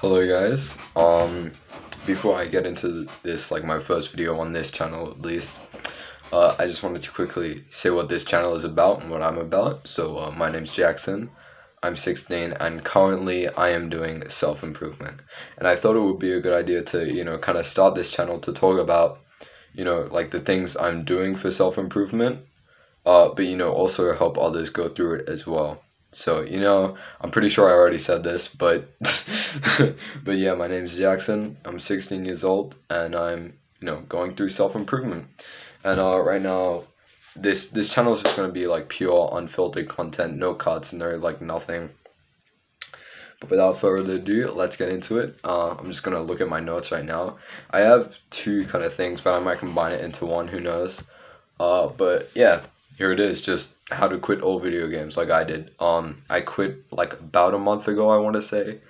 Hello guys. Before I get into this, like my first video on this channel at least, I just wanted to quickly say what this channel is about and what I'm about. So my name's Jackson. I'm 16 and currently I am doing self-improvement. And I thought it would be a good idea to, kind of start this channel to talk about, like the things I'm doing for self-improvement, but also help others go through it as well. So, I'm pretty sure I already said this, but but yeah, my name is Jackson. I'm 16 years old and I'm, going through self-improvement. And right now this channel is just going to be like pure unfiltered content, no cuts, no like nothing. But without further ado, let's get into it. I'm just going to look at my notes right now. I have two kind of things, but I might combine it into one, who knows. But yeah, here it is, just how to quit all video games like I did. I quit like about a month ago, I want to say.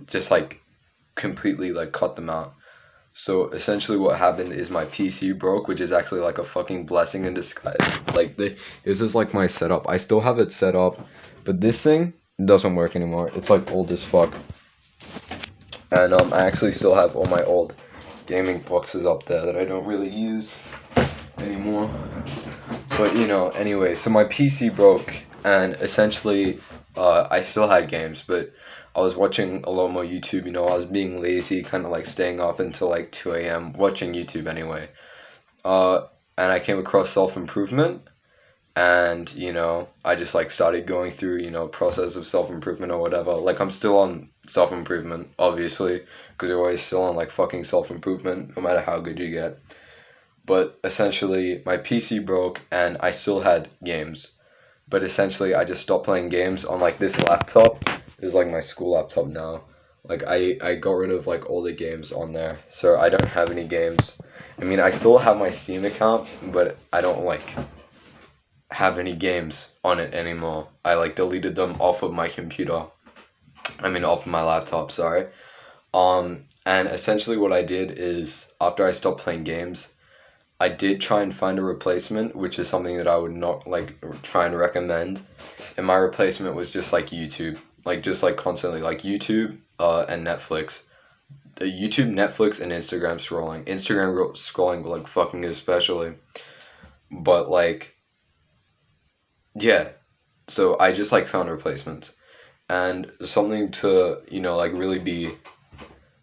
Just like completely like cut them out. So essentially what happened is my PC broke, which is actually like a fucking blessing in disguise. Like this is like my setup. I still have it set up, but this thing doesn't work anymore. It's like old as fuck. And I actually still have all my old gaming boxes up there that I don't really use anymore. But anyway, so my PC broke and essentially I still had games, but I was watching a lot more YouTube. I was being lazy, kind of like staying up until like 2 a.m. watching YouTube anyway. And I came across self-improvement, and I just like started going through process of self-improvement or whatever. Like I'm still on self-improvement, obviously, because you're always still on like fucking self-improvement no matter how good you get. But essentially my PC broke and I still had games, but essentially I just stopped playing games on like this laptop. This is like my school laptop now. Like I got rid of like all the games on there, so I don't have any games. I mean, I still have my Steam account, but I don't like have any games on it anymore. I like deleted them off of my computer. I mean, off of my laptop, sorry. And essentially what I did is after I stopped playing games, I did try and find a replacement, which is something that I would not like try and recommend. And my replacement was just like YouTube, like just like constantly like YouTube and Netflix. YouTube, Netflix, and Instagram scrolling. Instagram scrolling, like fucking especially. But like, yeah. So I just like found replacements, and something to like really be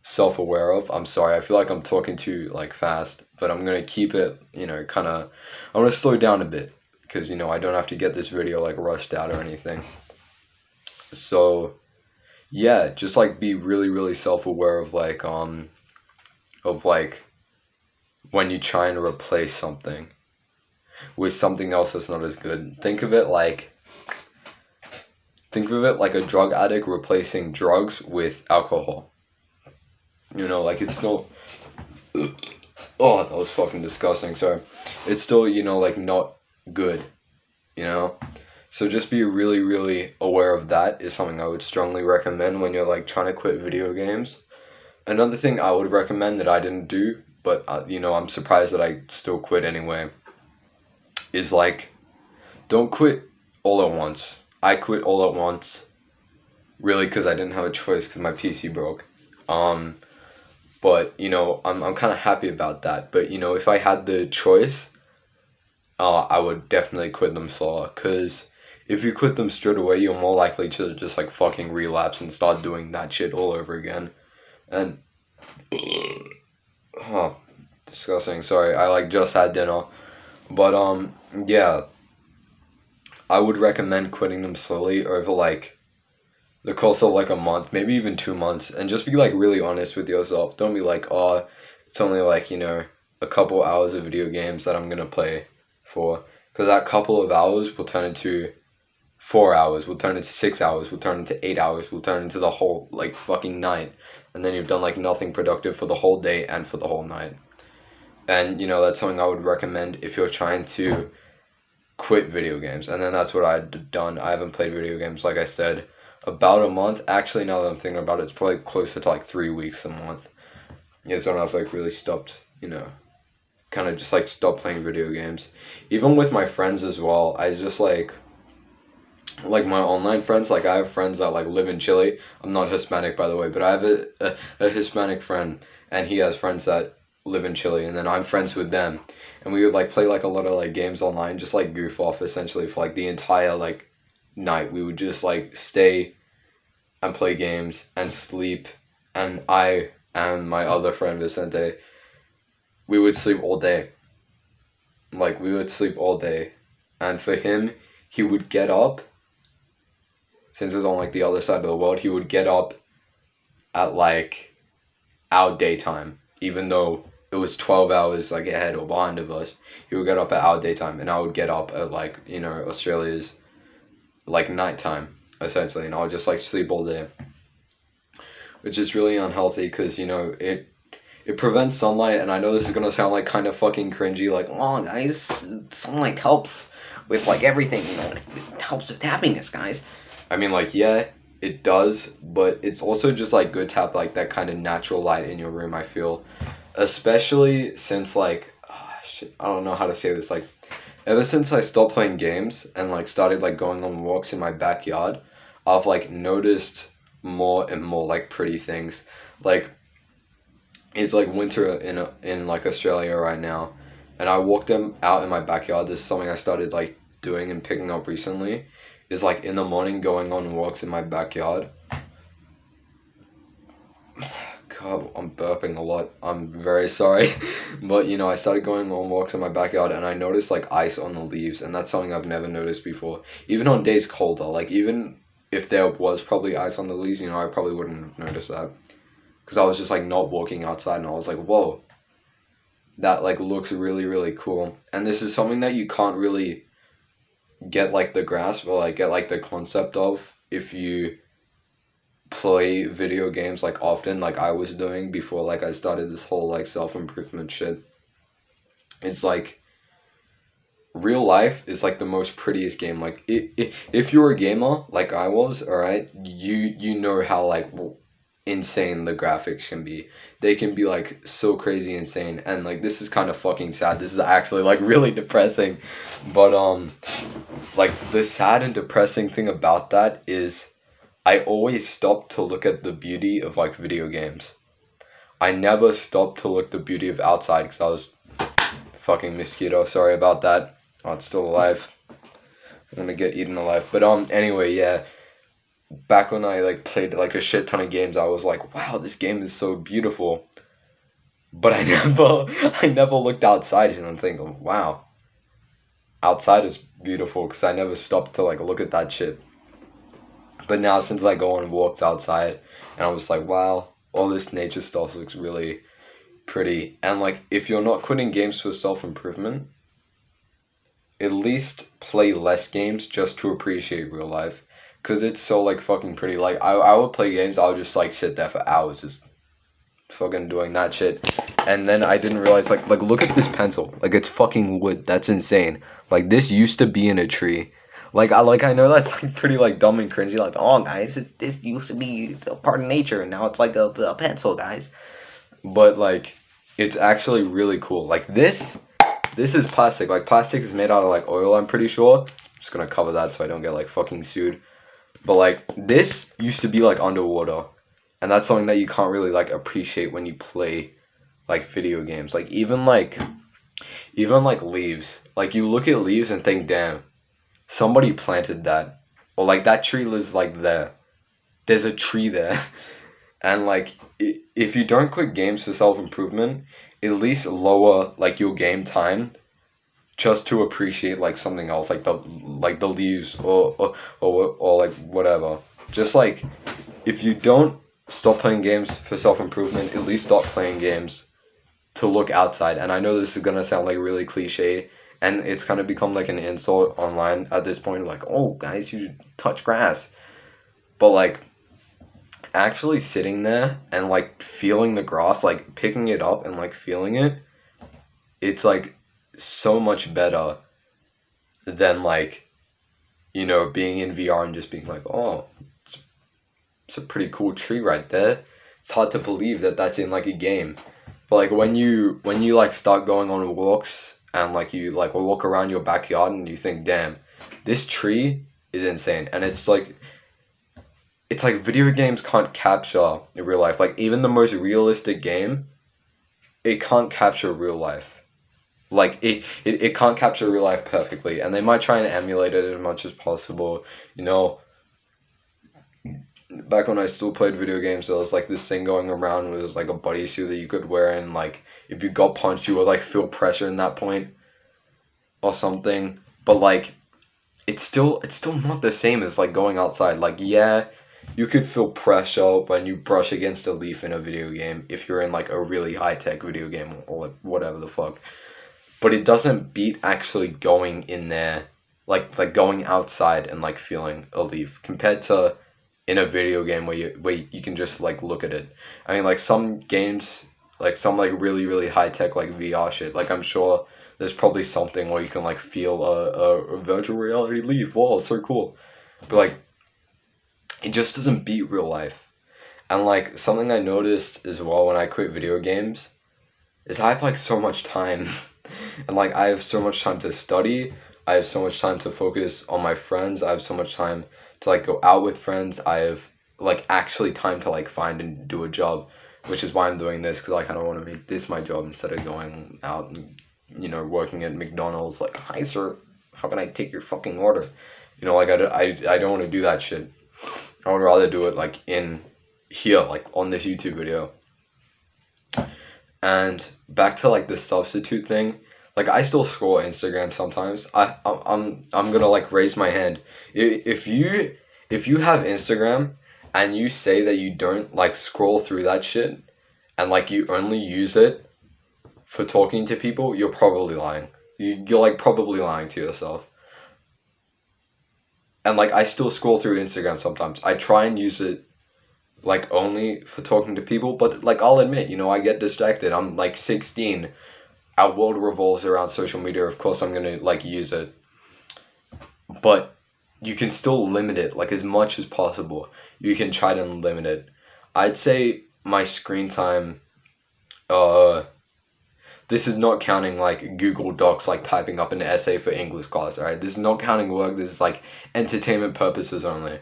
self-aware of. I'm sorry, I feel like I'm talking too like fast, but I'm gonna keep it kind of, I'm gonna slow down a bit because I don't have to get this video like rushed out or anything. So yeah, just like be really self-aware of like when you try and replace something with something else that's not as good. Think of it like a drug addict replacing drugs with alcohol. Like it's still, oh, that was fucking disgusting, sorry. It's still, like not good, So just be really aware of that is something I would strongly recommend when you're like trying to quit video games. Another thing I would recommend that I didn't do, but I'm surprised that I still quit anyway, is like, don't quit all at once. I quit all at once, really, because I didn't have a choice because my PC broke. But I'm kind of happy about that. But if I had the choice, I would definitely quit them slower. Cause if you quit them straight away, you're more likely to just like fucking relapse and start doing that shit all over again. And oh, disgusting. Sorry, I like just had dinner. But yeah, I would recommend quitting them slowly over like the course of like a month, maybe even 2 months, and just be like really honest with yourself. Don't be like, oh, it's only like a couple hours of video games that I'm gonna play for, because that couple of hours will turn into 4 hours, will turn into 6 hours, will turn into 8 hours, will turn into the whole like fucking night, and then you've done like nothing productive for the whole day and for the whole night. And that's something I would recommend if you're trying to quit video games. And then that's what I'd done. I haven't played video games, like I said, about a month. Actually, now that I'm thinking about it, it's probably closer to like 3 weeks, a month. Yeah, so I've like really stopped, kind of just like stopped playing video games. Even with my friends as well, I just like, like my online friends, like I have friends that like live in Chile. I'm not Hispanic, by the way, but I have a Hispanic friend, and he has friends that live in Chile, and then I'm friends with them, and we would like play like a lot of like games online, just like goof off essentially for like the entire like night. We would just like stay and play games and sleep, and I and my other friend Vicente, we would sleep all day. Like we would sleep all day, and for him, he would get up since it's on like the other side of the world. He would get up at like our daytime, even though it was 12 hours like ahead or behind of us. He would get up at our daytime, and I would get up at like, you know, Australia's like nighttime essentially, and I would just like sleep all day, which is really unhealthy because, you know, it prevents sunlight. And I know this is gonna sound like kind of fucking cringy, like, oh guys, sunlight helps with like everything, you know, it helps with happiness, guys. I mean, like, yeah, it does, but it's also just like good to have like that kind of natural light in your room, I feel. Especially since like, oh, shit, I don't know how to say this, like, ever since I stopped playing games and like started like going on walks in my backyard, I've like noticed more and more like pretty things. Like, it's like winter in like Australia right now, and I walk them out in my backyard. This is something I started like doing and picking up recently. Is like in the morning going on walks in my backyard. God, I'm burping a lot. I'm very sorry, but you know, I started going on walks in my backyard, and I noticed like ice on the leaves, and that's something I've never noticed before. Even on days colder, like even if there was probably ice on the leaves, you know, I probably wouldn't have noticed that because I was just like not walking outside, and I was like, whoa, that like looks really really cool. And this is something that you can't really get like the grasp or like get like the concept of if you play video games like often, like I was doing before like I started this whole like self-improvement shit. It's like real life is like the most prettiest game. Like if you're a gamer like I was, all right, you know how like insane the graphics can be. They can be like so crazy insane, and like this is kind of fucking sad. This is actually like really depressing, but like the sad and depressing thing about that is I always stop to look at the beauty of like video games. I never stopped to look the beauty of outside because I was fucking mosquito. Sorry about that. Oh, it's still alive. I'm gonna get eaten alive. But anyway, yeah. Back when I like played like a shit ton of games, I was like, wow, this game is so beautiful. But I never looked outside and I'm thinking, wow, outside is beautiful because I never stopped to like look at that shit. But now since I go on walks outside, and I was like, wow, all this nature stuff looks really pretty. And like, if you're not quitting games for self-improvement, at least play less games just to appreciate real life. Cause it's so like fucking pretty. Like I would play games, I would just like sit there for hours just fucking doing that shit. And then I didn't realize like look at this pencil. Like it's fucking wood. That's insane. Like this used to be in a tree. Like I know that's like pretty like dumb and cringy. Like, oh guys, this used to be a part of nature, and now it's like a pencil, guys. But like, it's actually really cool. Like this is plastic. Like plastic is made out of like oil, I'm pretty sure. I'm just gonna cover that so I don't get like fucking sued. But like this used to be like underwater, and that's something that you can't really like appreciate when you play like video games. Like even like leaves. Like you look at leaves and think, damn, somebody planted that, or like that tree lives like there. There's a tree there, and like if you don't quit games for self-improvement, at least lower like your game time just to appreciate like something else, like the leaves or like whatever. Just like if you don't stop playing games for self-improvement, at least stop playing games to look outside. And I know this is gonna sound like really cliche, and it's kind of become like an insult online at this point, like, oh guys, you should touch grass. But like actually sitting there and like feeling the grass, like picking it up and like feeling it, it's like so much better than like, you know, being in VR and just being like, oh, it's a pretty cool tree right there. It's hard to believe that that's in like a game. But like when you like start going on walks and like you like walk around your backyard and you think, damn, this tree is insane. And it's like video games can't capture in real life. Like even the most realistic game, it can't capture real life. Like it can't capture real life perfectly, and they might try and emulate it as much as possible. You know, back when I still played video games, there was like this thing going around with like a bodysuit that you could wear, and like if you got punched, you would like feel pressure in that point or something. But like it's still not the same as like going outside. Like yeah, you could feel pressure when you brush against a leaf in a video game if you're in like a really high tech video game or like, whatever the fuck. But it doesn't beat actually going in there, like going outside and like feeling a leaf compared to in a video game where you can just like look at it. I mean, like some games, like some like really high tech like VR shit. Like I'm sure there's probably something where you can like feel a virtual reality leaf. Wow, so cool. But like it just doesn't beat real life. And like something I noticed as well when I quit video games is I have like so much time. And like I have so much time to study, I have so much time to focus on my friends, I have so much time to like go out with friends, I have like actually time to like find and do a job, which is why I'm doing this, because I kind of want to make this my job instead of going out and, you know, working at McDonald's like, hi sir, how can I take your fucking order? You know, like I don't want to do that shit. I would rather do it like in here, like on this YouTube video. And back to like the substitute thing, like I still scroll Instagram sometimes. I'm gonna like raise my hand. If you have Instagram and you say that you don't like scroll through that shit and like you only use it for talking to people, you're probably lying. You're like probably lying to yourself. And like I still scroll through Instagram sometimes. I try and use it like only for talking to people, but like I'll admit, you know, I get distracted. I'm like 16. Our world revolves around social media. Of course I'm gonna like use it, but you can still limit it like as much as possible. You can try to limit it. I'd say my screen time, this is not counting like Google Docs, like typing up an essay for English class, alright? This is not counting work. This is like entertainment purposes only.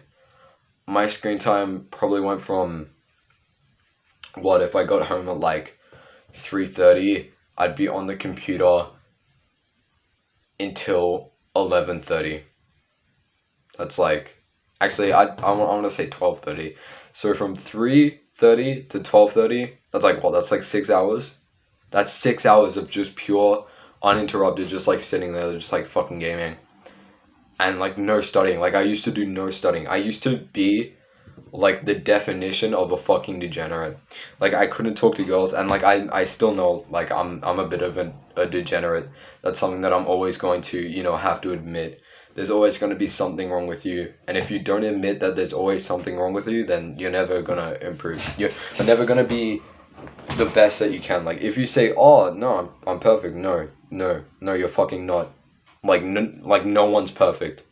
My screen time probably went from, what, if I got home at like 3:30, I'd be on the computer until 11:30. That's like, actually I want to say 12:30. So from 3:30 to 12:30, that's like what? That's like 6 hours. That's 6 hours of just pure uninterrupted, just like sitting there, just like fucking gaming. And like no studying. Like I used to do no studying. I used to be like the definition of a fucking degenerate. Like I couldn't talk to girls, and like I still know like I'm a bit of a degenerate. That's something that I'm always going to, you know, have to admit. There's always going to be something wrong with you, and if you don't admit that there's always something wrong with you, then you're never gonna improve. You're never gonna be the best that you can. Like if you say, oh no, I'm perfect, no, you're fucking not. Like no one's perfect.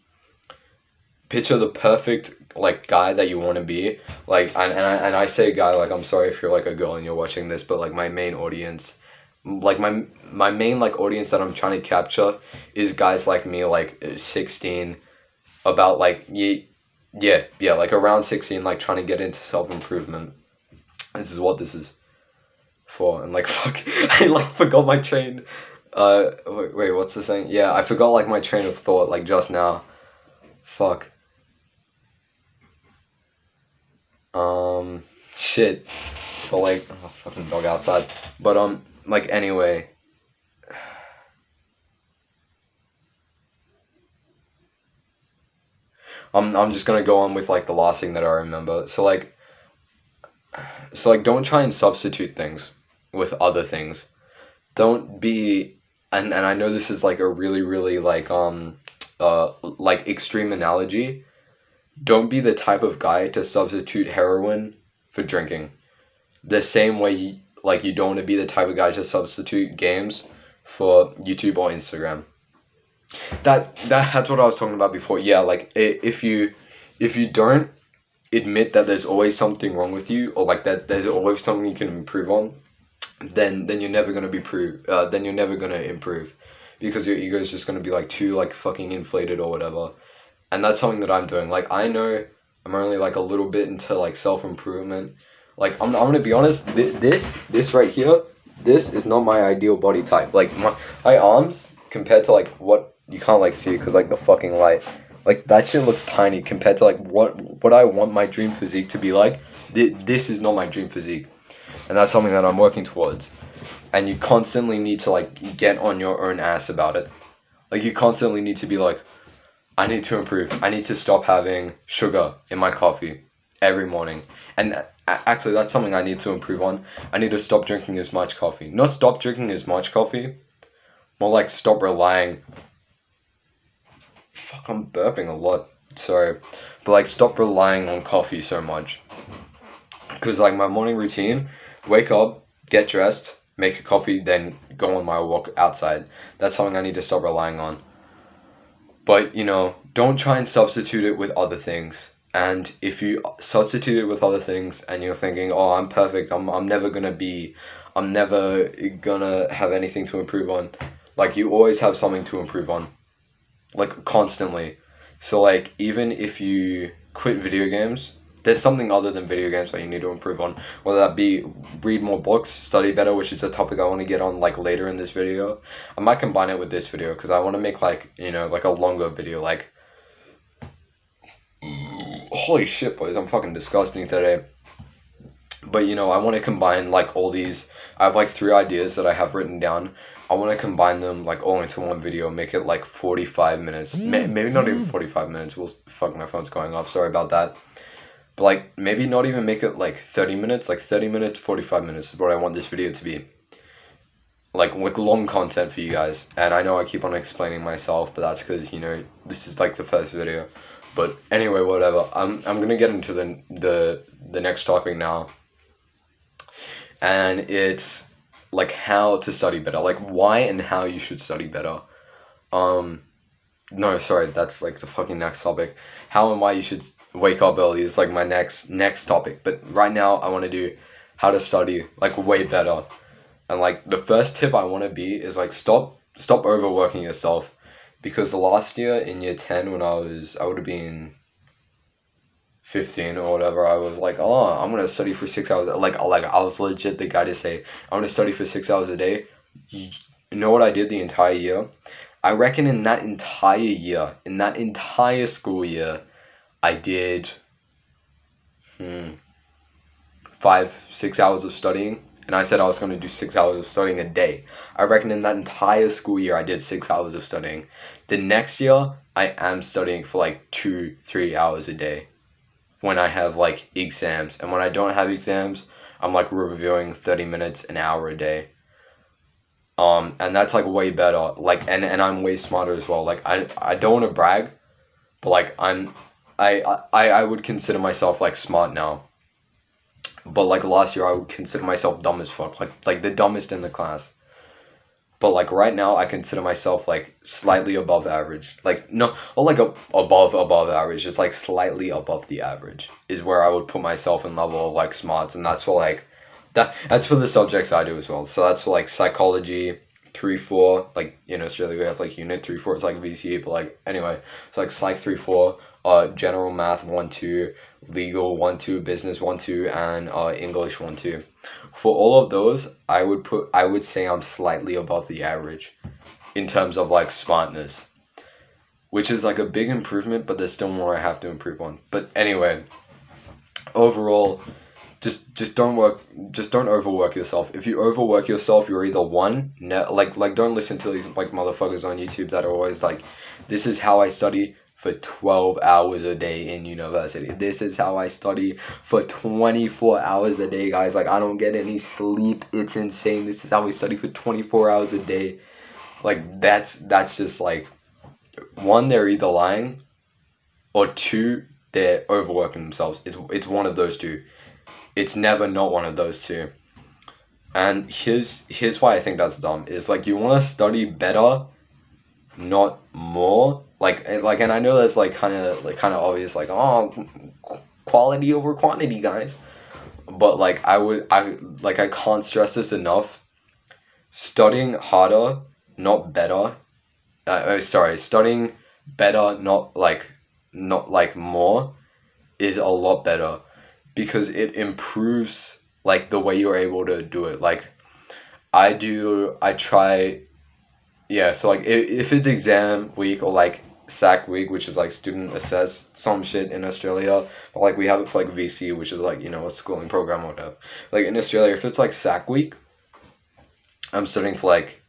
Picture the perfect like guy that you want to be. Like and I say guy, like I'm sorry if you're like a girl and you're watching this, but like my main audience, like my main like audience that I'm trying to capture is guys like me, like 16, about like yeah, like around 16, like trying to get into self-improvement. This is what this is for. And like fuck, I like forgot my train. Wait, what's the saying? Yeah, I forgot like my train of thought like just now. Fuck. Shit. But like, oh, fucking dog outside. But like anyway. I'm just gonna go on with like the last thing that I remember. So like don't try and substitute things with other things. Don't be, and I know this is like a really like extreme analogy. Don't be the type of guy to substitute heroin for drinking. The same way you don't want to be the type of guy to substitute games for YouTube or Instagram. That's what I was talking about before. Yeah, like if you don't admit that there's always something wrong with you, or like that there's always something you can improve on, then you're never gonna improve, because your ego is just gonna be like too like fucking inflated or whatever. And that's something that I'm doing. Like, I know I'm only like a little bit into like self-improvement. Like, I'm gonna be honest, this right here, this is not my ideal body type. Like, my arms, compared to like what you can't like see because like the fucking light, like that shit looks tiny compared to like what I want my dream physique to be like. This is not my dream physique, and that's something that I'm working towards. And you constantly need to like get on your own ass about it. Like, you constantly need to be like, I need to improve. I need to stop having sugar in my coffee every morning. And actually, that's something I need to improve on. I need to stop drinking as much coffee. Not stop drinking as much coffee, more like stop relying. Fuck, I'm burping a lot. Sorry. But like, stop relying on coffee so much. Because like, my morning routine, wake up, get dressed, make a coffee, then go on my walk outside. That's something I need to stop relying on. But, you know, don't try and substitute it with other things. And if you substitute it with other things and you're thinking, oh, I'm perfect, I'm never gonna have anything to improve on. Like, you always have something to improve on. Like, constantly. So, like, even if you quit video games, there's something other than video games that you need to improve on. Whether that be read more books, study better, which is a topic I want to get on like later in this video. I might combine it with this video because I want to make like, you know, like a longer video. Like, holy shit, boys, I'm fucking disgusting today. But, you know, I want to combine like all these. I have like 3 ideas that I have written down. I want to combine them like all into one video, make it like 45 minutes. Maybe not even 45 minutes. Fuck, my phone's going off. Sorry about that. But like, maybe not even make it like 30 minutes, like 30 minutes, 45 minutes is what I want this video to be. Like long content for you guys. And I know I keep on explaining myself, but that's because, you know, this is like the first video. But anyway, whatever. I'm gonna get into the next topic now. And it's like how to study better. Like, why and how you should study better. No, sorry, that's like the fucking next topic. How and why you should wake up early is like my next topic. But right now I want to do how to study like way better. And like, the first tip I want to be is like, stop overworking yourself. Because the last year in year 10, when I would have been 15 or whatever, I was like, oh, I'm gonna study for 6 hours. Like I was legit the guy to say, I'm gonna study for 6 hours a day. You know what I did the entire year? I reckon in that entire year, in that entire school year, I did 5-6 hours of studying. And I said I was going to do 6 hours of studying a day. I reckon in that entire school year, I did 6 hours of studying. The next year, I am studying for like 2-3 hours a day when I have like exams. And when I don't have exams, I'm like reviewing 30 minutes, an hour a day. And that's like way better. Like, and I'm way smarter as well. Like, I don't want to brag, but like, I would consider myself like smart now. But like last year, I would consider myself dumb as fuck, like the dumbest in the class. But like right now, I consider myself like slightly above average. Like, no, or like above average. Just like slightly above the average is where I would put myself in level of like smarts, and that's for like that's for the subjects I do as well. So that's for like psychology 3-4. Like in Australia, we have like unit 3-4. It's like VCE, but like anyway, it's like psych 3-4. General math 1-2, legal 1-2, business 1-2, and English 1-2. For all of those, I would say I'm slightly above the average in terms of like smartness, which is like a big improvement, but there's still more I have to improve on. But anyway, overall, just don't overwork yourself. If you overwork yourself, you're either like don't listen to these like motherfuckers on YouTube that are always like, this is how I study for 12 hours a day in university. This is how I study for 24 hours a day, guys. Like, I don't get any sleep. It's insane. This is how we study for 24 hours a day. Like, that's just like, 1, they're either lying, or 2, they're overworking themselves. It's one of those two. It's never not one of those two. And here's why I think that's dumb. Is like, you want to study better, not more. Like, and I know that's like kind of obvious, like, oh, quality over quantity, guys. But like, I can't stress this enough. Studying harder, not better. Studying better, not like not like more, is a lot better, because it improves like the way you're able to do it. Like I try, yeah, so like if it's exam week or like SAC week, which is like student assessed some shit in Australia, but like we have it for like VC, which is like, you know, a schooling program or whatever. Like in Australia, if it's like SAC week, I'm studying for like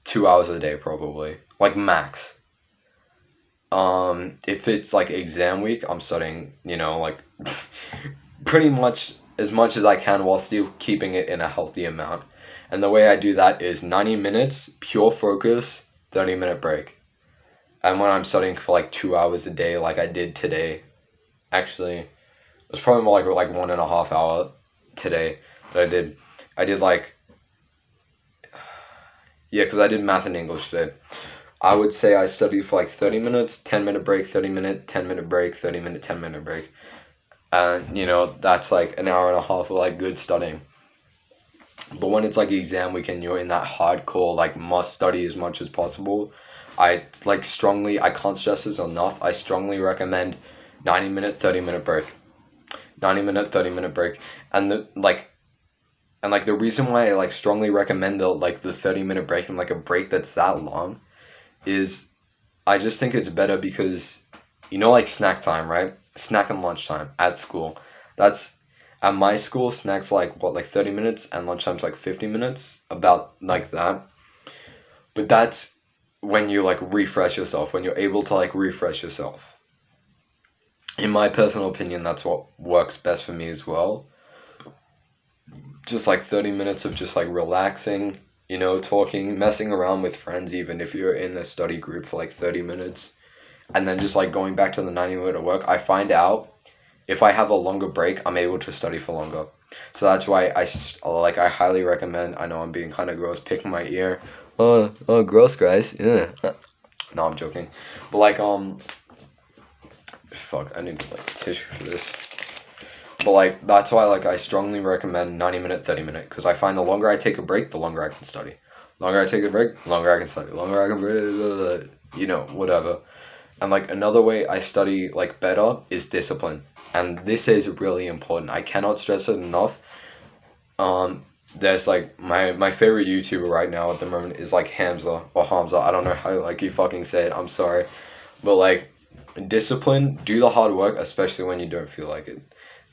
2 hours a day probably, like max. If it's like exam week, I'm studying, you know, like pretty much as I can while still keeping it in a healthy amount. And the way I do that is 90 minutes, pure focus, 30-minute break. And when I'm studying for like 2 hours a day, like I did today, actually, it was probably more like 1.5 hour today that I did. I did like, yeah, because I did math and English today. I would say I studied for like 30 minutes, 10-minute break, 30-minute, 10-minute break, 30-minute, 10-minute break. And, you know, that's like an hour and a half of like good studying. But when it's like exam week and you're in that hardcore, like must study as much as possible, I can't stress this enough, I strongly recommend 90-minute, 30-minute break. 90-minute, 30-minute break. And the reason why I like strongly recommend the 30-minute break and like a break that's that long is I just think it's better because, you know, like snack time, right? Snack and lunchtime at school. That's, at my school, snacks like 30 minutes, and lunchtime's like 50 minutes, about like that. But that's when you like refresh yourself, when you're able to like refresh yourself. In my personal opinion, that's what works best for me as well. Just like 30 minutes of just like relaxing, you know, talking, messing around with friends, even if you're in a study group for like 30 minutes. And then just like going back to the 90-minute work, I find out if I have a longer break, I'm able to study for longer. So that's why I highly recommend, I know I'm being kind of gross, picking my ear. Oh, gross, guys. Yeah. No, I'm joking. But like, fuck, I need like tissue for this. But like, that's why like I strongly recommend 90-minute, 30-minute, because I find the longer I take a break, the longer I can study. Longer I take a break, longer I can study. Longer I can, you know, whatever. And like another way I study like better is discipline. And this is really important. I cannot stress it enough. There's like my favorite YouTuber right now at the moment is like Hamza or Hamza. I don't know how like you fucking say it. I'm sorry. But like, discipline, do the hard work, especially when you don't feel like it.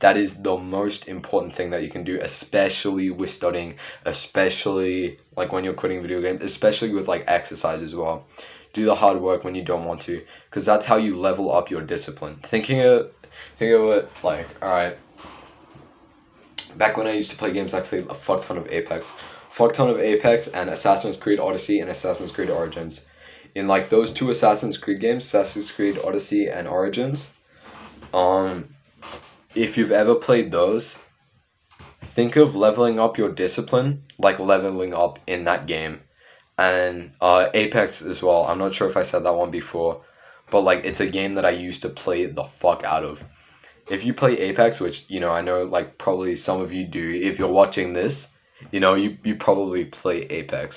That is the most important thing that you can do, especially with studying, especially like when you're quitting video games, especially with like exercise as well. Do the hard work when you don't want to, because that's how you level up your discipline. Think of it like, alright, back when I used to play games, I played a fuck ton of Apex. And Assassin's Creed Odyssey and Assassin's Creed Origins. In like those two Assassin's Creed games, Assassin's Creed Odyssey and Origins, if you've ever played those, think of leveling up your discipline like leveling up in that game. And Apex as well. I'm not sure if I said that one before, but like it's a game that I used to play the fuck out of. If you play Apex, which, you know, I know like probably some of you do, if you're watching this, you know, you probably play Apex.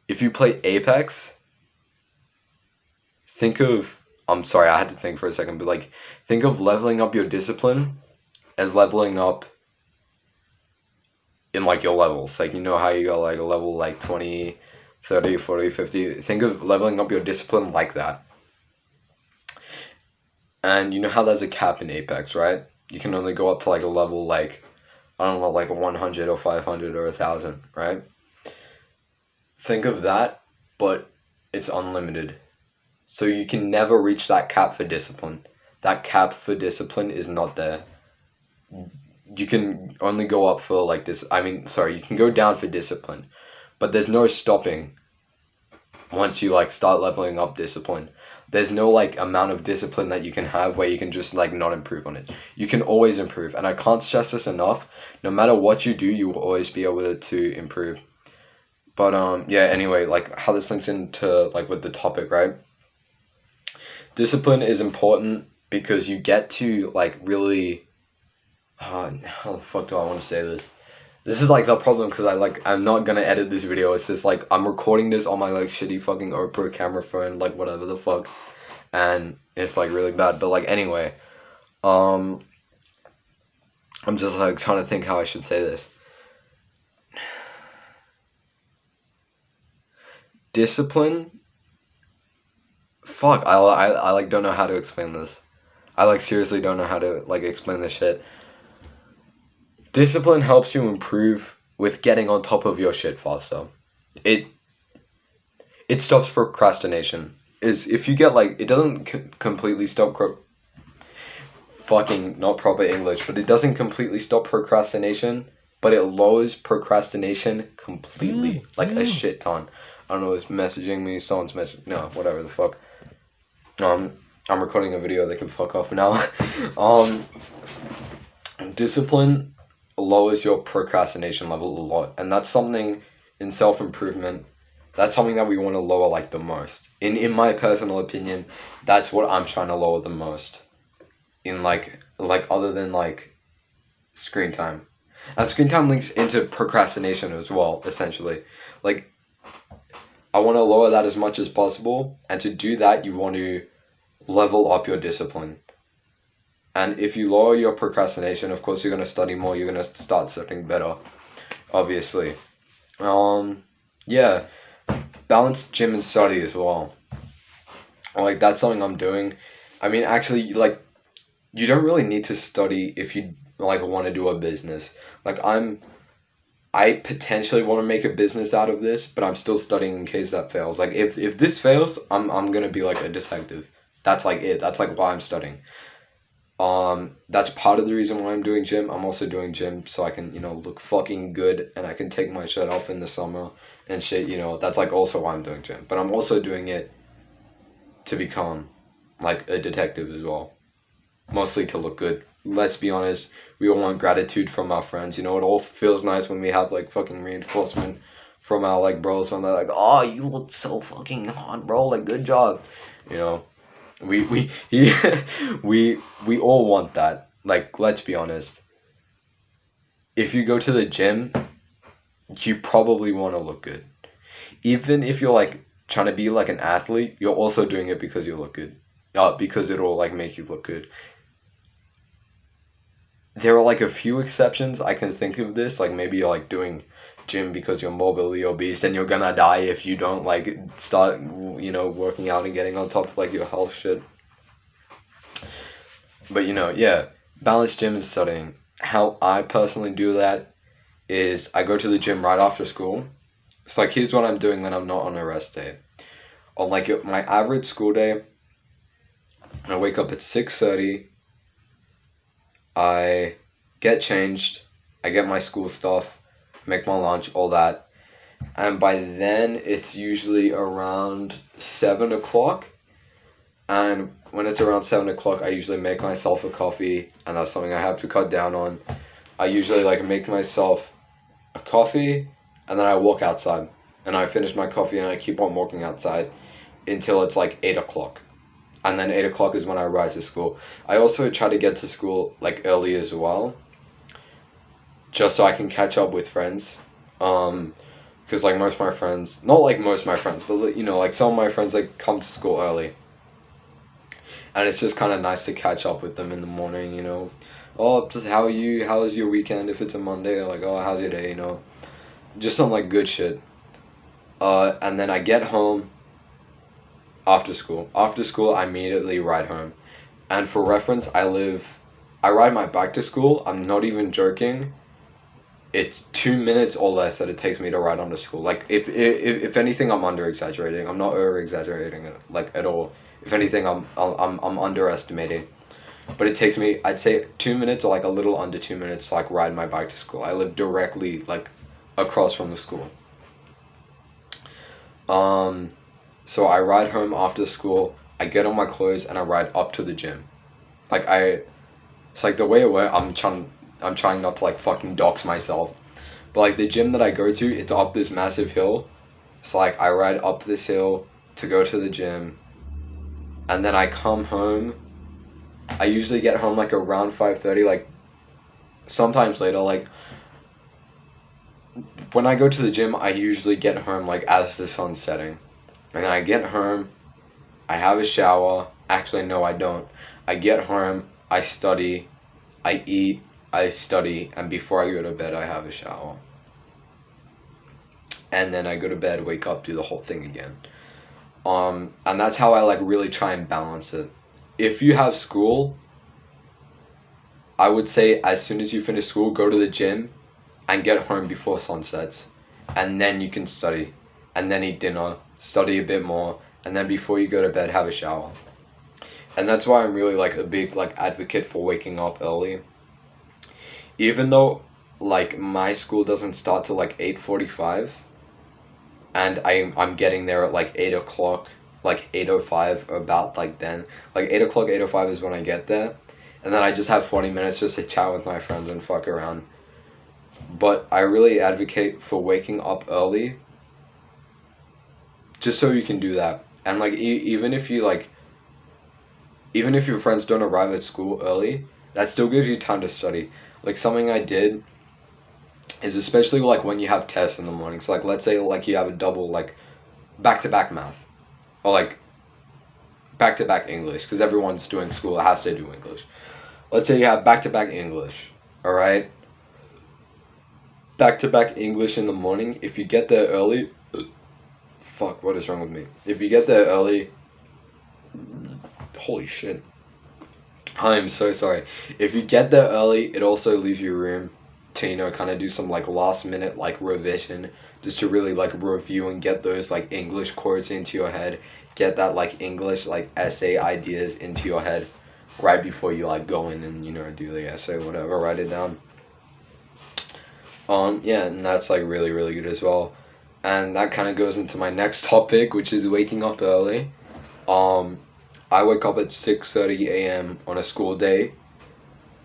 If you play Apex, think of, I'm sorry, I had to think for a second, but like think of leveling up your discipline as leveling up in like your levels. Like, you know how you got like a level like 20, 30, 40, 50. Think of leveling up your discipline like that. And you know how there's a cap in Apex, right? You can only go up to like a level like, I don't know, like 100 or 500 or 1,000, right? Think of that, but it's unlimited. So you can never reach that cap for discipline. That cap for discipline is not there. You can only go up for like this, you can go down for discipline, but there's no stopping once you like start leveling up discipline. There's no like amount of discipline that you can have where you can just like not improve on it. You can always improve, and I can't stress this enough. No matter what you do, you will always be able to improve. But yeah, anyway, like how this links into like with the topic, right? Discipline is important because you get to like really, how the fuck do I want to say this? This is like the problem, because I'm not gonna edit this video. It's just like I'm recording this on my like shitty fucking GoPro camera phone, like whatever the fuck. and it's like really bad. But like anyway, I'm just like trying to think how I should say this. Discipline. Fuck, I like don't know how to explain this. I like seriously don't know how to like explain this shit. Discipline helps you improve with getting on top of your shit faster. It stops procrastination. Is if you get like it doesn't completely stop fucking not proper English, but it doesn't completely stop procrastination, but it lowers procrastination completely, like a shit ton. I don't know who's messaging me. Someone's messaging. No, whatever the fuck. I'm recording a video. They can fuck off now. Discipline lowers your procrastination level a lot, and that's something in self-improvement. That's something that we want to lower like the most. In my personal opinion, that's what I'm trying to lower the most. In like other than like screen time, and screen time links into procrastination as well. Essentially, like I want to lower that as much as possible, and to do that, you want to level up your discipline. And if you lower your procrastination, of course, you're gonna study more. You're gonna start studying better, obviously. Yeah, balance gym and study as well. Like that's something I'm doing. I mean, actually, like you don't really need to study if you like want to do a business. Like I potentially want to make a business out of this, but I'm still studying in case that fails. Like if this fails, I'm gonna be like a detective. That's like it. That's like why I'm studying. That's part of the reason why I'm doing gym. I'm also doing gym so I can, look fucking good and I can take my shirt off in the summer and shit, that's like also why I'm doing gym. But I'm also doing it to become like a detective as well. Mostly to look good. Let's be honest, we all want gratitude from our friends. It all feels nice when we have like fucking reinforcement from our like bros when they're like, oh, you look so fucking hot, bro, like good job. We we all want that. Like, let's be honest. If you go to the gym, you probably want to look good. Even if you're like trying to be like an athlete, you're also doing it because you look good. Because it'll like make you look good. There are like a few exceptions I can think of this. Like maybe you're like doing gym because you're morbidly obese and you're gonna die if you don't like start working out and getting on top of like your health shit. But yeah, balanced gym and studying. How I personally do that is I go to the gym right after school. It's like here's what I'm doing when I'm not on a rest day. On like my average school day, I wake up at 6:30. I get changed. I get my school stuff, make my lunch, all that. And by then, it's usually around 7 o'clock. And when it's around 7 o'clock, I usually make myself a coffee. And that's something I have to cut down on. I usually like make myself a coffee. And then I walk outside. And I finish my coffee and I keep on walking outside until it's like 8 o'clock. And then 8 o'clock is when I ride to school. I also try to get to school like early as well, just so I can catch up with friends. Because like most of my friends, not like most of my friends, but like some of my friends like come to school early. And it's just kind of nice to catch up with them in the morning, Oh, just how are you? How was your weekend? If it's a Monday, like, oh, how's your day? Just some like good shit. And then I get home. After school, I immediately ride home. And for reference, I ride my bike to school. I'm not even joking. It's 2 minutes or less that it takes me to ride on to school. Like, if anything, I'm under exaggerating. I'm not over exaggerating it, like at all. If anything, I'm underestimating. But it takes me, I'd say, 2 minutes or like a little under 2 minutes to like ride my bike to school. I live directly like across from the school. So I ride home after school, I get on my clothes and I ride up to the gym. Like it's like the way it works, I'm trying not to like fucking dox myself. But like the gym that I go to, it's up this massive hill. So like I ride up this hill to go to the gym. And then I come home. I usually get home like around 5:30, like sometimes later. Like when I go to the gym, I usually get home like as the sun's setting. And then I get home, I have a shower, Actually, no, I don't. I get home, I study, I eat, I study, and before I go to bed, I have a shower. And then I go to bed, wake up, do the whole thing again. And that's how I like really try and balance it. If you have school, I would say as soon as you finish school, go to the gym and get home before sunsets. And then you can study. And then eat dinner, study a bit more, and then before you go to bed, have a shower. And that's why I'm really like a big like advocate for waking up early. Even though like my school doesn't start till like 8:45, and I'm getting there at like 8 o'clock, like 8:05, about like then. Like 8 o'clock, 8:05 is when I get there. And then I just have 40 minutes just to chat with my friends and fuck around. But I really advocate for waking up early just so you can do that. And like even if you like, even if your friends don't arrive at school early, that still gives you time to study. Like something I did is, especially like when you have tests in the morning. So like let's say like you have a double like back-to-back math, or like back-to-back English, because everyone's doing school, it has to do English. Let's say you have back-to-back English, all right? Back-to-back English in the morning. If you get there early, fuck, what is wrong with me? If you get there early, holy shit, I'm so sorry. If you get there early, it also leaves you room to, you know, kind of do some like last minute like revision, just to really like review and get those like English quotes into your head, get that like English like essay ideas into your head right before you like go in and, you know, do the essay, whatever, write it down. Yeah, and that's like really really good as well. And that kind of goes into my next topic, which is waking up early. I wake up at 6:30 a.m. on a school day,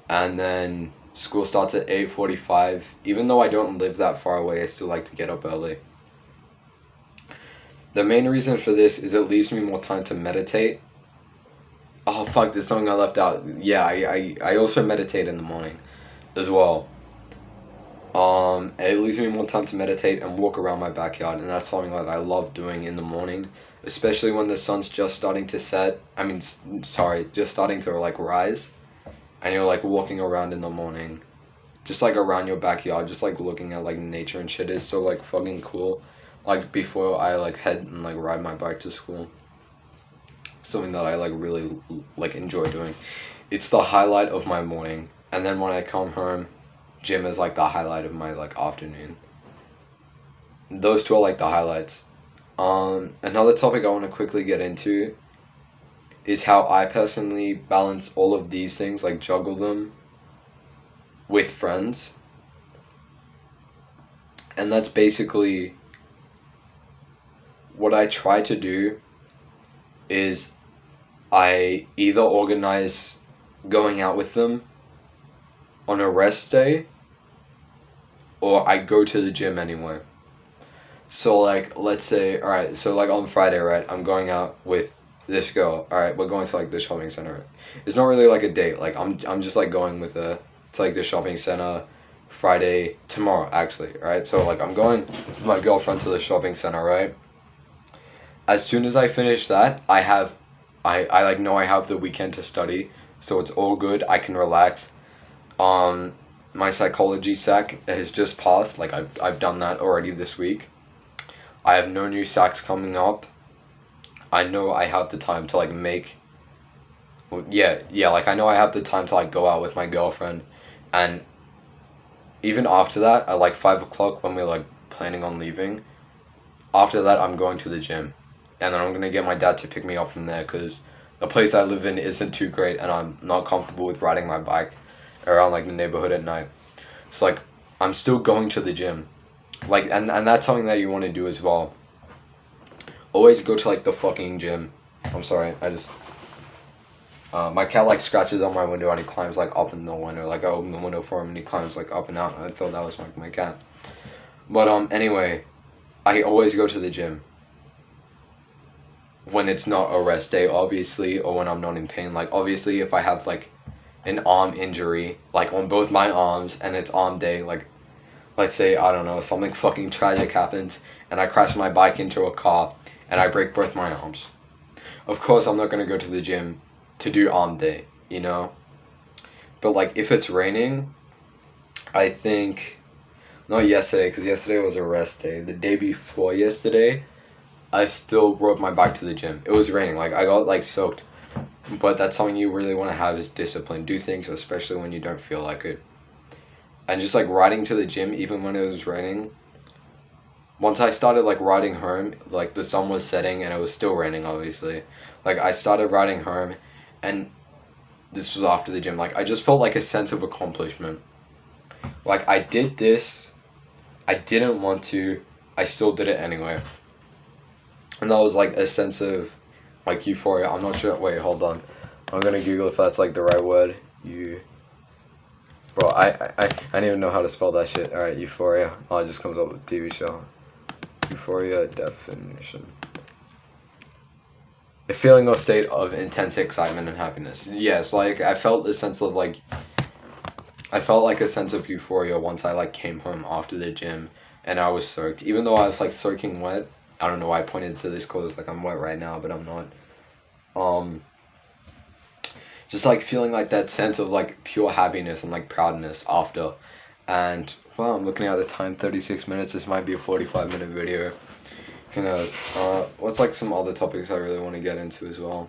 and then school starts at 8:45. Even though I don't live that far away, I still like to get up early. The main reason for this is it leaves me more time to meditate. Oh fuck, there's something I left out. Yeah, I also meditate in the morning as well. It leaves me more time to meditate and walk around my backyard, and that's something that I love doing in the morning, especially when the sun's just starting to set. I mean, sorry, just starting to like rise, and you're like walking around in the morning, just like around your backyard, just like looking at like nature and shit is so like fucking cool. Like before I like head and like ride my bike to school, something that I like really like enjoy doing. It's the highlight of my morning, and then when I come home, gym is like the highlight of my like afternoon. Those two are like the highlights. Another topic I want to quickly get into is how I personally balance all of these things, like juggle them with friends. And that's basically what I try to do is I either organize going out with them on a rest day, or I go to the gym anyway. So like let's say, alright, so like on Friday, right, I'm going out with this girl, alright, we're going to like the shopping center. It's not really like a date, like I'm just like going with her to like the shopping center Friday, tomorrow actually, alright? So like I'm going with my girlfriend to the shopping center, right? As soon as I finish that, I like know I have the weekend to study, so it's all good, I can relax. My psychology sec has just passed, like I've done that already this week. I have no new sacs coming up. I know I have the time to like make, yeah, like I know I have the time to like go out with my girlfriend. And even after that, at like 5 o'clock when we're like planning on leaving, after that I'm going to the gym, and then I'm gonna get my dad to pick me up from there, because the place I live in isn't too great and I'm not comfortable with riding my bike around like the neighborhood at night. So like I'm still going to the gym, like, and that's something that you want to do as well. Always go to like the fucking gym. I'm sorry, I just my cat like scratches on my window and he climbs like up in the window, like I open the window for him and he climbs like up and out, and I thought that was my cat. But anyway, I always go to the gym when it's not a rest day, obviously, or when I'm not in pain. Like obviously if I have like an arm injury, like on both my arms, and it's arm day, like let's say, I don't know, something fucking tragic happens and I crash my bike into a car and I break both my arms. of course I'm not gonna go to the gym to do arm day, you know. But like if it's raining, I think not yesterday, because yesterday was a rest day. The day before yesterday, I still rode my bike to the gym. It was raining, like I got like soaked. But that's something you really want to have is discipline. Do things especially when you don't feel like it. And just like riding to the gym even when it was raining. Once I started like riding home, like the sun was setting and it was still raining obviously. Like I started riding home and this was after the gym. Like I just felt like a sense of accomplishment. Like I did this, I didn't want to, I still did it anyway. And that was like a sense of like euphoria. I'm not sure, wait, hold on. I'm gonna Google if that's like the right word. Bro, I don't even know how to spell that shit. Alright, euphoria. Oh, it just comes up with TV show. Euphoria definition. A feeling or state of intense excitement and happiness. Yes, like I felt a sense of like, I felt like a sense of euphoria once I like came home after the gym and I was soaked. Even though I was like soaking wet. I don't know why I pointed to this cause like I'm wet right now, but I'm not. Just like feeling like that sense of like pure happiness and like proudness after. And well, I'm looking at the time, 36 minutes. This might be a 45-minute video. Who knows? What's like some other topics I really want to get into as well?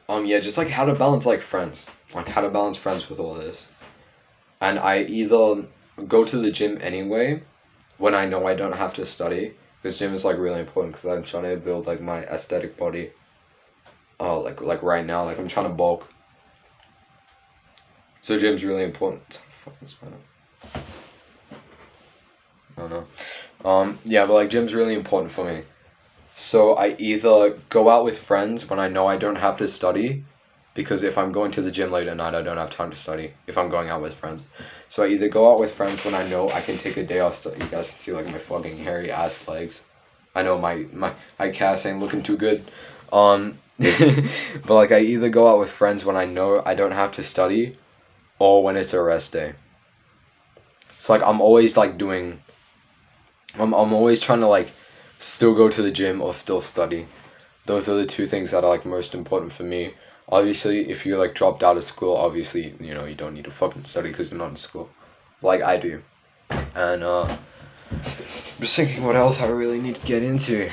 Yeah, just like how to balance like friends. Like how to balance friends with all this. And I either go to the gym anyway when I know I don't have to study, because gym is like really important because I'm trying to build like my aesthetic body. Like right now, like I'm trying to bulk. So gym's really important. I don't know. Yeah, but like gym's really important for me. So I either go out with friends when I know I don't have to study, because if I'm going to the gym late at night, I don't have time to study if I'm going out with friends. So I either go out with friends when I know I can take a day off study. You guys can see like my fucking hairy ass legs. I know my calves ain't looking too good. But like I either go out with friends when I know I don't have to study, or when it's a rest day. So like I'm always like doing, I'm always trying to like still go to the gym or still study. Those are the two things that are like most important for me. Obviously, if you like dropped out of school, obviously, you know, you don't need to fucking study because you're not in school. Like I do. And I'm just thinking what else I really need to get into.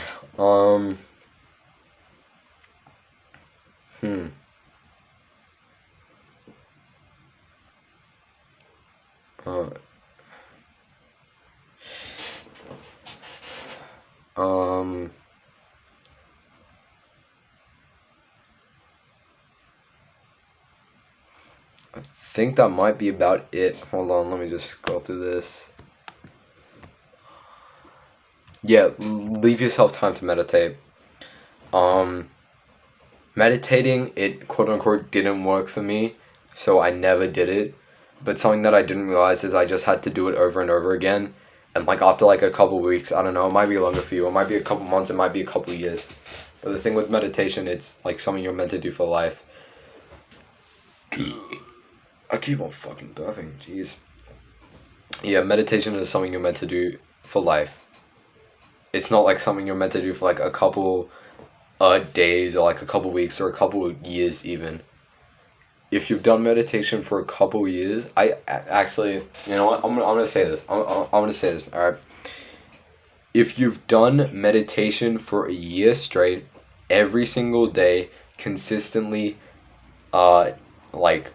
I think that might be about it. Hold on, let me just go through this. Yeah, leave yourself time to meditate. Meditating, it quote unquote didn't work for me, so I never did it. But something that I didn't realize is I just had to do it over and over again. And like after like a couple weeks, I don't know, it might be longer for you, it might be a couple months, it might be a couple years. But the thing with meditation, it's like something you're meant to do for life. I keep on fucking burping, jeez. Yeah, meditation is something you're meant to do for life. It's not like something you're meant to do for like a couple days or like a couple weeks or a couple years even. If you've done meditation for a couple years, I actually, you know what, I'm gonna say this. I'm gonna say this, alright? If you've done meditation for a year straight, every single day, consistently, like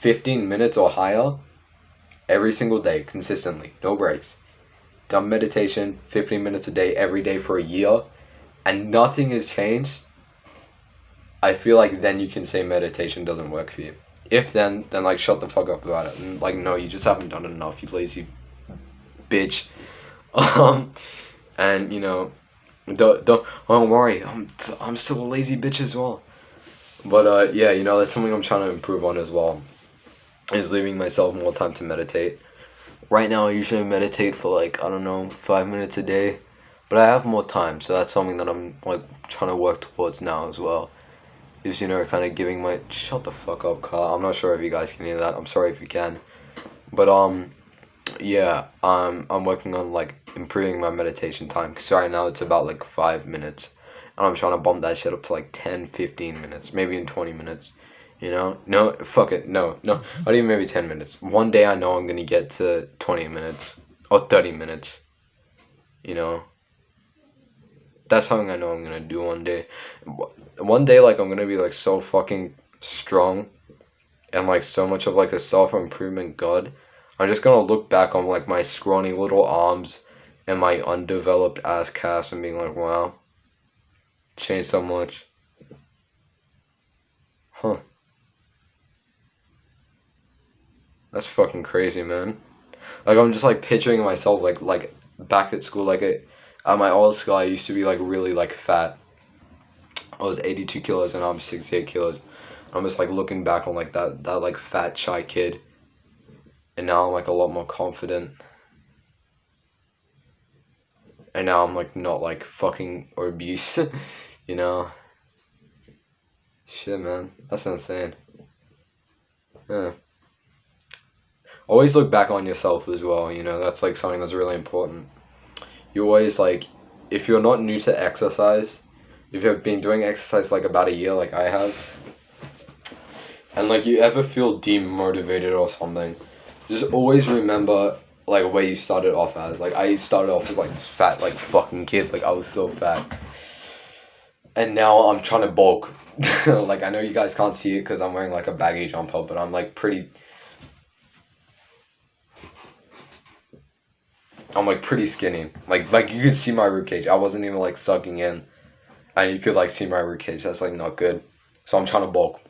15 minutes or higher, every single day, consistently, no breaks. Done meditation 15 minutes a day, every day for a year, and nothing has changed, I feel like then you can say meditation doesn't work for you. If then like shut the fuck up about it. And like no, you just haven't done it enough, you lazy bitch. And you know, don't worry, I'm still a lazy bitch as well. But yeah, you know, that's something I'm trying to improve on as well, is leaving myself more time to meditate. Right now I usually meditate for like, I don't know, 5 minutes a day, but I have more time, so that's something that I'm like trying to work towards now as well. Is, you know, kind of giving my, shut the fuck up, Carl. I'm not sure if you guys can hear that. I'm sorry if you can. But yeah, I'm working on like improving my meditation time, because right now it's about like 5 minutes, and I'm trying to bump that shit up to like 10, 15 minutes, maybe in 20 minutes. You know? No, fuck it. No. Not even maybe 10 minutes. One day I know I'm gonna get to 20 minutes or 30 minutes. You know? That's something I know I'm gonna do one day. One day, like, I'm gonna be like so fucking strong and like so much of like a self-improvement god. I'm just gonna look back on like my scrawny little arms and my undeveloped ass calves and being like, wow, changed so much. Huh. That's fucking crazy, man. Like, I'm just like picturing myself like back at school, like at my old school I used to be like really like fat. I was 82 kilos and I'm 68 kilos. I'm just like looking back on like that like fat shy kid, and now I'm like a lot more confident, and now I'm like not like fucking obese. You know? Shit, man, that's insane. Yeah. Always look back on yourself as well, you know, that's like something that's really important. You always like, if you're not new to exercise, if you've been doing exercise like about a year like I have, and like you ever feel demotivated or something, just always remember like where you started off as. Like, I started off as like this fat like fucking kid, like I was so fat, and now I'm trying to bulk. Like, I know you guys can't see it because I'm wearing like a baggy jumper, but I'm like pretty skinny. Like you could see my ribcage. I wasn't even like sucking in, and you could like see my ribcage. That's like not good. So I'm trying to bulk.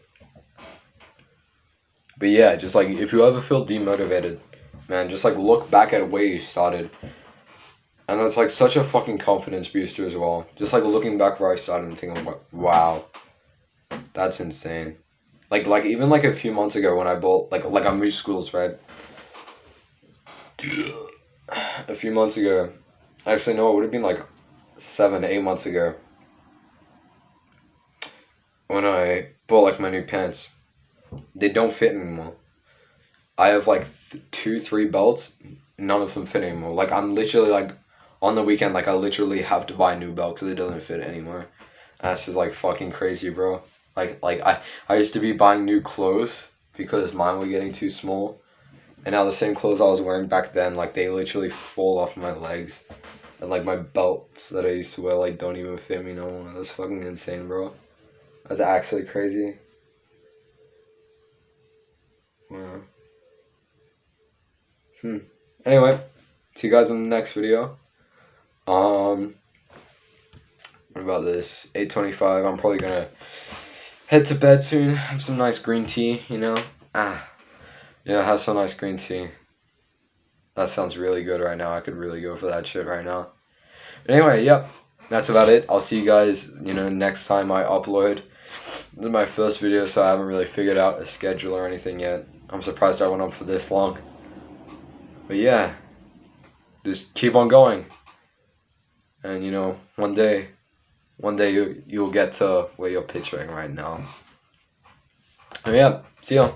But yeah, just like if you ever feel demotivated, man, just like look back at where you started, and that's like such a fucking confidence booster as well. Just like looking back where I started and thinking, like, wow, that's insane. Like even like a few months ago when I bought like I moved schools, right? A few months ago, actually no, it would have been like 7, 8 months ago, when I bought like my new pants. They don't fit anymore. I have like 2, 3 belts, none of them fit anymore. Like, I'm literally like on the weekend, like I literally have to buy a new belt because it doesn't fit anymore. And that's just like fucking crazy, bro. Like I used to be buying new clothes because mine were getting too small. And now the same clothes I was wearing back then, like they literally fall off my legs. And like my belts that I used to wear like don't even fit me no more. That's fucking insane, bro. That's actually crazy. Wow. Anyway, see you guys in the next video. What about this? 8:25. I'm probably gonna head to bed soon. Have some nice green tea, you know? Yeah, have some nice green tea. That sounds really good right now. I could really go for that shit right now. But anyway, yep. That's about it. I'll see you guys, you know, next time I upload. This is my first video, so I haven't really figured out a schedule or anything yet. I'm surprised I went on for this long. But yeah, just keep on going. And you know, one day you'll get to where you're picturing right now. And yeah, see ya.